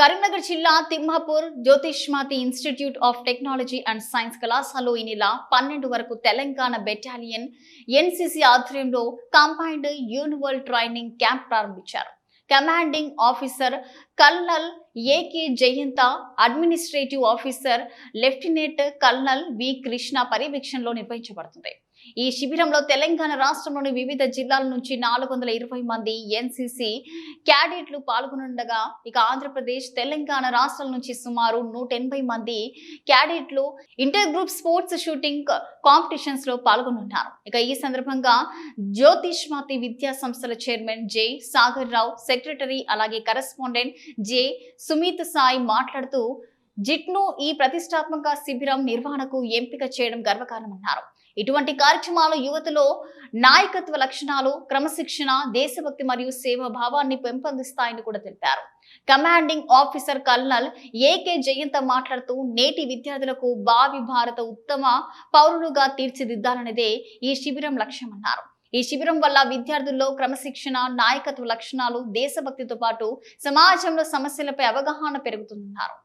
కరీంనగర్ జిల్లా Thimmapur Jyothishmathi institute of technology and science కళాశాలలో ఈ నెల 12 వరకు తెలంగాణ బెటాలియన్ ఎన్సీసీ ఆధ్వర్యంలో కంబైన్డ్ యూనివల్ ట్రైనింగ్ క్యాంప్ ప్రారంభించారు. Commanding officer colonel A K Jayantha, administrative officer lieutenant colonel V Krishna పర్యవేక్షణలో నిర్వహించబడుతుంది. ఈ శిబిరంలో తెలంగాణ రాష్ట్రంలోని వివిధ జిల్లాల నుంచి 420 మంది ఎన్సీసీ క్యాడెట్లు పాల్గొనుండగా, ఇక ఆంధ్రప్రదేశ్, తెలంగాణ రాష్ట్రాల నుంచి సుమారు 180 మంది క్యాడెట్లు inter group sports shooting competitions లో పాల్గొనున్నారు. ఇక ఈ సందర్భంగా జ్యోతిష్మతి విద్యా సంస్థల chairman J Sagar Rao, secretary అలాగే కరెస్పాండెంట్ జె సుమిత్ సాయి మాట్లాడుతూ, జిట్ను ఈ ప్రతిష్టాత్మక శిబిరం నిర్వహణకు ఎంపిక చేయడం గర్వకారణమన్నారు. ఇటువంటి కార్యక్రమాలు యువతలో నాయకత్వ లక్షణాలు, క్రమశిక్షణ, దేశభక్తి మరియు సేవా భావాన్ని పెంపొందిస్తాయని కూడా తెలిపారు. Commanding officer colonel A K Jayanta మాట్లాడుతూ, నేటి విద్యార్థులకు భావి భారత ఉత్తమ పౌరులుగా తీర్చిదిద్దాలనేదే ఈ శిబిరం లక్ష్యమన్నారు. ఈ శిబిరం వల్ల విద్యార్థుల్లో క్రమశిక్షణ, నాయకత్వ లక్షణాలు, దేశభక్తితో పాటు సమాజంలో సమస్యలపై అవగాహన పెరుగుతుందన్నారు.